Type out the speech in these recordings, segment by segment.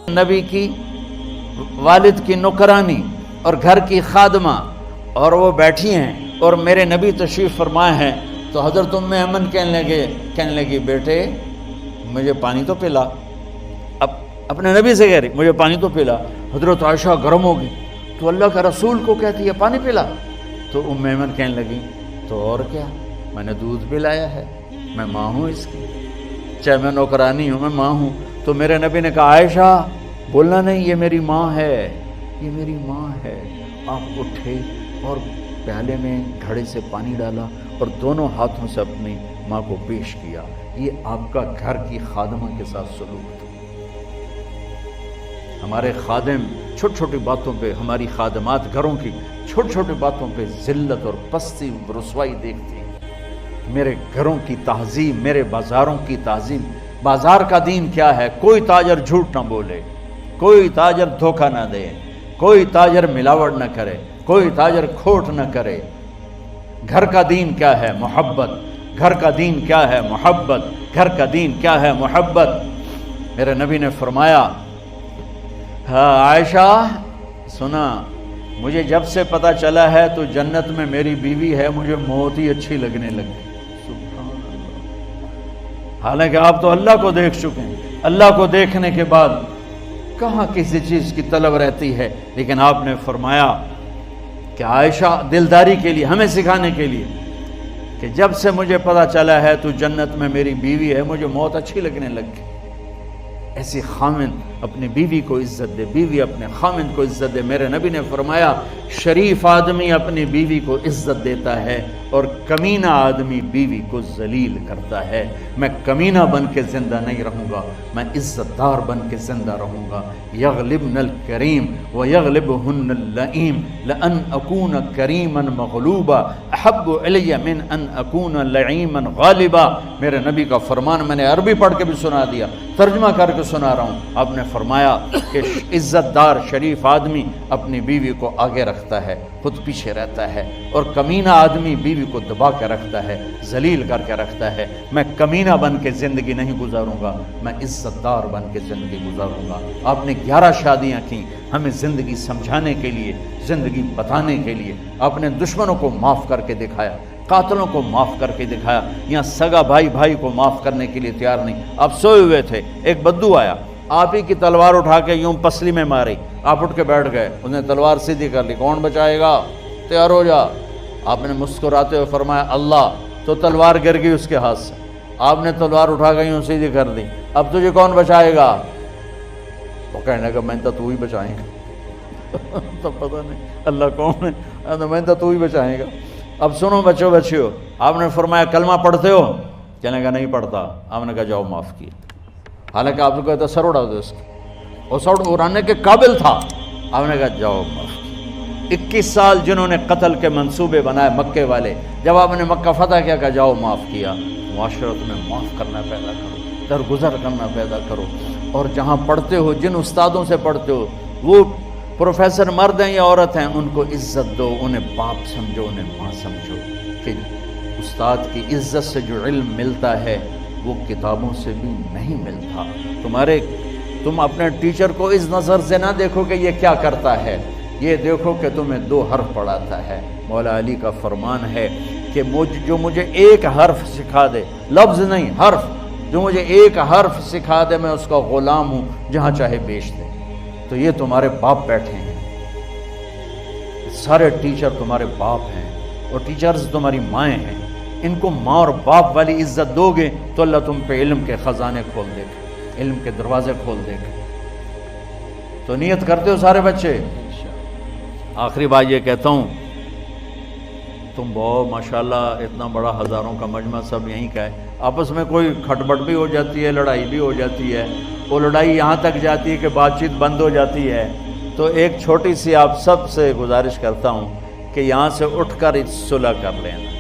نبی کی والد کی نوکرانی اور گھر کی خادمہ، اور وہ بیٹھی ہیں اور میرے نبی تشریف فرمائے ہیں، تو حضرت ام ایمن کہنے لگی بیٹے مجھے پانی تو پلا۔ اب اپنے نبی سے کہہ رہی مجھے پانی تو پلا۔ حضرت عائشہ گرم ہو گئی، تو اللہ کا رسول کو کہتی ہے پانی پلا؟ تو ام ایمن کہنے لگی تو اور کیا، میں نے دودھ پلایا ہے، میں ماں ہوں اس کی، چاہے میں نوکرانی ہوں میں ماں ہوں۔ تو میرے نبی نے کہا عائشہ بولنا نہیں، یہ میری ماں ہے، یہ میری ماں ہے۔ آپ اٹھے اور پیالے میں گھڑے سے پانی ڈالا اور دونوں ہاتھوں سے اپنی ماں کو پیش کیا۔ یہ آپ کا گھر کی خادمہ کے ساتھ سلوک تھا۔ ہمارے خادم چھوٹی چھوٹی باتوں پہ، ہماری خادمات گھروں کی چھوٹی چھوٹی باتوں پہ ذلت اور پستی رسوائی دیکھتی ہیں۔ میرے گھروں کی تہذیب، میرے بازاروں کی تہذیب، بازار کا دین کیا ہے؟ کوئی تاجر جھوٹ نہ بولے، کوئی تاجر دھوکہ نہ دے، کوئی تاجر ملاوٹ نہ کرے، کوئی تاجر کھوٹ نہ کرے۔ گھر کا دین کیا ہے؟ محبت۔ گھر کا دین کیا ہے؟ محبت۔ گھر کا دین کیا ہے؟ محبت۔ میرے نبی نے فرمایا ہاں عائشہ سنا، مجھے جب سے پتہ چلا ہے تو جنت میں میری بیوی ہے، مجھے موت ہی اچھی لگنے لگی۔ سبحان اللہ۔ حالانکہ آپ تو اللہ کو دیکھ چکے ہیں، اللہ کو دیکھنے کے بعد کہاں کسی چیز کی طلب رہتی ہے، لیکن آپ نے فرمایا کہ عائشہ دلداری کے لیے، ہمیں سکھانے کے لیے کہ جب سے مجھے پتہ چلا ہے تو جنت میں میری بیوی ہے، مجھے موت اچھی لگنے لگ گئی۔ ایسی خامند اپنی بیوی کو عزت دے، بیوی اپنے خامند کو عزت دے۔ میرے نبی نے فرمایا شریف آدمی اپنی بیوی کو عزت دیتا ہے اور کمینہ آدمی بیوی کو ذلیل کرتا ہے۔ میں کمینہ بن کے زندہ نہیں رہوں گا، میں عزت دار بن کے زندہ رہوں گا۔ یغلبن الکریم ویغلبہن اللئیم لأن اکون کریما مغلوبا احب علی من ان اکون لعیما غالبا۔ میرے نبی کا فرمان میں نے عربی پڑھ کے بھی سنا دیا، ترجمہ کر کے سنا رہا ہوں۔ آپ نے فرمایا کہ عزت دار شریف آدمی اپنی بیوی کو آگے رکھتا ہے، خود پیچھے رہتا ہے، اور کمینہ آدمی بیوی کو دبا کے رکھتا ہے، ذلیل کر کے رکھتا ہے۔ میں کمینہ بن کے زندگی نہیں گزاروں گا، میں عزت دار بن کے زندگی گزاروں گا۔ آپ نے 11 شادیاں کی ہمیں زندگی سمجھانے کے لیے، زندگی بتانے کے لیے۔ آپ نے دشمنوں کو معاف کر کے دکھایا، قاتلوں کو معاف کر کے دکھایا۔ یہاں سگا بھائی بھائی کو معاف کرنے کے لیے تیار نہیں۔ آپ سوئے ہوئے تھے، ایک بدو آیا، آپ ہی کی تلوار اٹھا کے یوں پسلی میں ماری، آپ اٹھ کے بیٹھ گئے، اس نے تلوار سیدھی کر لی، کون بچائے گا؟ تیار ہو جا۔ آپ نے مسکراتے ہوئے فرمایا اللہ، تو تلوار گر گئی اس کے ہاتھ سے۔ آپ نے تلوار اٹھا کے یوں سیدھی کر دی، اب تجھے کون بچائے گا؟ وہ کہنے لگا میں تو ہی بچائیں گا۔ تو پتہ نہیں اللہ کون ہے، میں تو ہی بچائیں گا۔ اب سنو بچیو، آپ نے فرمایا کلمہ پڑھتے ہو؟ کہنے کا نہیں پڑھتا۔ آپ نے کہا جاؤ معاف کیے، حالانکہ آپ کو کہتا سر اڑا دو اس کا، اور سر اڑانے کے قابل تھا۔ آپ نے کہا جاؤ معاف کیے۔ 21 سال جنہوں نے قتل کے منصوبے بنائے مکے والے، جب آپ نے مکہ فتح کیا کہا جاؤ معاف کیا۔ معاشرت میں معاف کرنا پیدا کرو، درگزر کرنا پیدا کرو، اور جہاں پڑھتے ہو، جن استادوں سے پڑھتے ہو، وہ پروفیسر مرد ہیں یا عورت ہیں، ان کو عزت دو، انہیں باپ سمجھو، انہیں ماں سمجھو۔ کہ استاد کی عزت سے جو علم ملتا ہے وہ کتابوں سے بھی نہیں ملتا۔ تم اپنے ٹیچر کو اس نظر سے نہ دیکھو کہ یہ کیا کرتا ہے، یہ دیکھو کہ تمہیں 2 حرف پڑھاتا ہے۔ مولا علی کا فرمان ہے کہ جو مجھے ایک حرف سکھا دے، لفظ نہیں حرف، جو مجھے ایک حرف سکھا دے میں اس کا غلام ہوں، جہاں چاہے بیچ دے۔ تو یہ تمہارے باپ بیٹھے ہیں، سارے ٹیچر تمہارے باپ ہیں، اور ٹیچرز تمہاری مائیں ہیں۔ ان کو ماں اور باپ والی عزت دو گے تو اللہ تم پہ علم کے خزانے کھول دے گا، علم کے دروازے کھول دے گا۔ تو نیت کرتے ہو سارے بچے؟ آخری بات یہ کہتا ہوں، تم بہت ماشاءاللہ اتنا بڑا ہزاروں کا مجمع سب یہیں کا ہے، آپس میں کوئی کھٹبٹ بھی ہو جاتی ہے، لڑائی بھی ہو جاتی ہے، وہ لڑائی یہاں تک جاتی ہے کہ بات چیت بند ہو جاتی ہے۔ تو ایک چھوٹی سی آپ سب سے گزارش کرتا ہوں کہ یہاں سے اٹھ کر صلح کر لینا،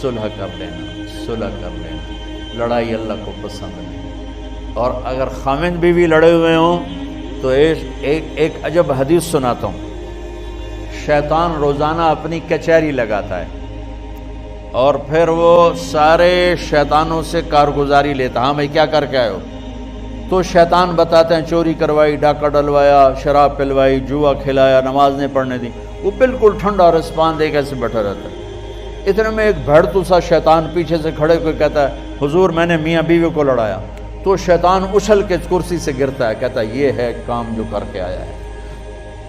صلح کر لینا، صلح کر لینا۔ لڑائی اللہ کو پسند نہیں۔ اور اگر خامند بیوی لڑے ہوئے ہوں تو ایک عجب حدیث سناتا ہوں۔ شیطان روزانہ اپنی کچہری لگاتا ہے، اور پھر وہ سارے شیطانوں سے کارگزاری لیتا، ہاں بھائی کیا کر کے آئے ہو؟ تو شیطان بتاتے ہیں چوری کروائی، ڈاکہ ڈلوایا، شراب پلوائی، جوا کھلایا، نماز نہیں پڑھنے دی۔ وہ بالکل ٹھنڈا رسپان دے کے ایسے بیٹھا رہتا ہے۔ اتنے میں ایک بھڑتو سا شیطان پیچھے سے کھڑے کوئی کہتا ہے حضور میں نے میاں بیوی کو لڑایا۔ تو شیطان اچھل کے کرسی سے گرتا ہے، کہتا ہے یہ ہے کام جو کر کے آیا ہے۔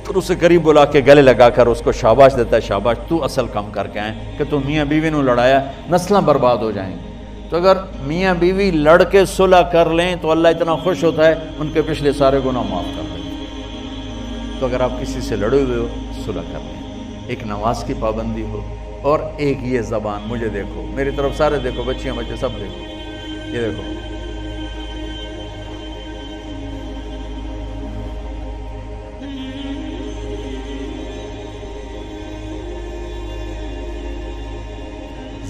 پھر اسے قریب بلا کے گلے لگا کر اس کو شاباش دیتا ہے، شاباش تو اصل کام کر کے آئے کہ تو میاں بیوی نے لڑایا، نسلیں برباد ہو جائیں گی۔ تو اگر میاں بیوی لڑ کے صلح کر لیں تو اللہ اتنا خوش ہوتا ہے ان کے پچھلے سارے گناہ معاف کر دیں۔ تو اگر آپ کسی سے لڑے ہوئے ہو صلح کر لیں، ایک نماز کی پابندی ہو، اور ایک یہ زبان، مجھے دیکھو، میری طرف سارے دیکھو، بچیاں بچے سب دیکھو، یہ دیکھو،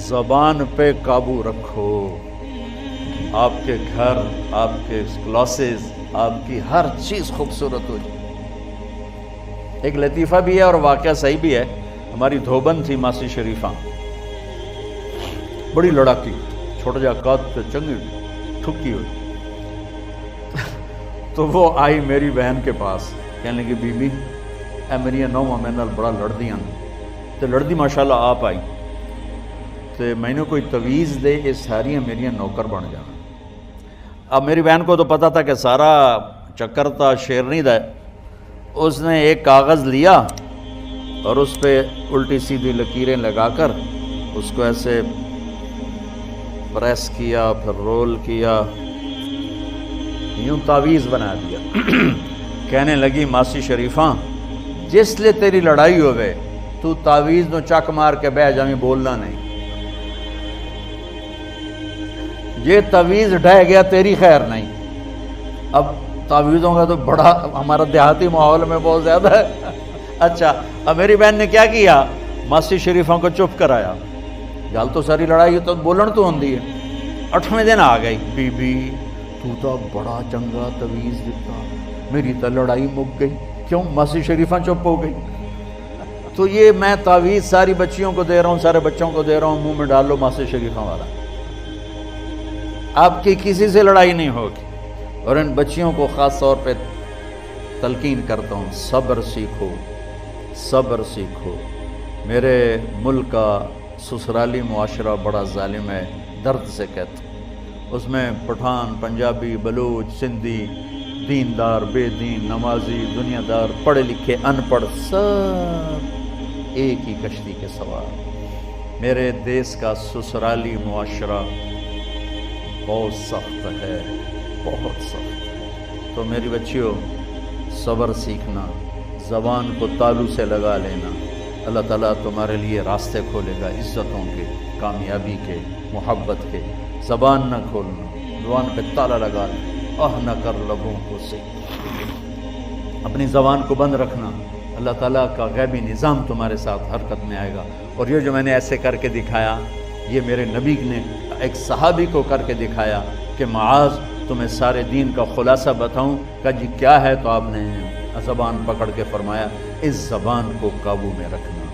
زبان پہ قابو رکھو۔ آپ کے گھر، آپ کے کلاسز، آپ کی ہر چیز خوبصورت ہو جائے۔ ایک لطیفہ بھی ہے اور واقعہ صحیح بھی ہے۔ ہماری دھوبن تھی ماسی شریفہ، بڑی لڑاکی، چھوٹا جا قد پہ چنگی ٹھکی ہوئی۔ تو وہ آئی میری بہن کے پاس، کہنے لگی بی بی اے میری نوواں میں نال بڑا لڑ دیاں، تو لڑ دی ماشاءاللہ آپ آئی تو میں نے کوئی تویز دے یہ ساریاں میریاں نوکر بن جانا۔ اب میری بہن کو تو پتہ تھا کہ سارا چکر تھا شیرنی دا ہے۔ اس نے ایک کاغذ لیا اور اس پہ الٹی سیدھی لکیریں لگا کر اس کو ایسے پریس کیا، پھر رول کیا، یوں تعویذ بنا دیا۔ کہنے لگی ماسی شریفہ جس لئے تیری لڑائی ہوئے تو تعویذ نو چک مار کے بہ جاویں، بولنا نہیں، یہ تعویذ ڈھہ گیا تیری خیر نہیں۔ اب تعویذوں کا تو بڑا ہمارا دیہاتی ماحول میں بہت زیادہ ہے۔ اچھا اب میری بہن نے کیا کیا، ماسی شریفوں کو چپ کرایا۔ گل تو ساری لڑائی تو بولن تو ہوندی ہے۔ 8ویں دن آ گئی، بی بی تو بڑا چنگا تعویذ دیتا، میری تو لڑائی مک گئی۔ کیوں؟ ماسی شریفہ چپ ہو گئی۔ تو یہ میں تعویذ ساری بچیوں کو دے رہا ہوں، سارے بچوں کو دے رہا ہوں، منہ میں ڈال لو ماسی شریفہ والا، آپ کی کسی سے لڑائی نہیں ہوگی۔ اور ان بچیوں کو خاص طور پہ تلقین کرتا ہوں، صبر سیکھو، صبر سیکھو۔ میرے ملک کا سسرالی معاشرہ بڑا ظالم ہے، درد سے کہتا ہوں۔ اس میں پٹھان، پنجابی، بلوچ، سندھی، دیندار، بے دین، نمازی، دنیا دار، پڑھے لکھے، ان پڑھ، سب ایک ہی کشتی کے سوار۔ میرے دیس کا سسرالی معاشرہ بہت سخت ہے، بہت سخت ہے۔ تو میری بچیوں صبر سیکھنا، زبان کو تالو سے لگا لینا، اللہ تعالیٰ تمہارے لیے راستے کھولے گا، عزتوں کے، کامیابی کے، محبت کے۔ زبان نہ کھولنا، زبان پہ تالا لگا لینا، نہ کر لبوں کو سے، اپنی زبان کو بند رکھنا، اللہ تعالیٰ کا غیبی نظام تمہارے ساتھ حرکت میں آئے گا۔ اور یہ جو میں نے ایسے کر کے دکھایا، یہ میرے نبی نے ایک صحابی کو کر کے دکھایا کہ معاذ تمہیں سارے دین کا خلاصہ بتاؤں، کہ جی کیا ہے؟ تو آپ نے زبان پکڑ کے فرمایا اس زبان کو قابو میں رکھنا۔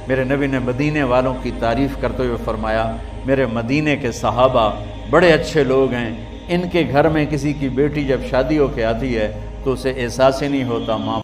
میرے نبی نے مدینے والوں کی تعریف کرتے ہوئے فرمایا میرے مدینے کے صحابہ بڑے اچھے لوگ ہیں، ان کے گھر میں کسی کی بیٹی جب شادی ہو کے آتی ہے تو اسے احساس ہی نہیں ہوتا ماں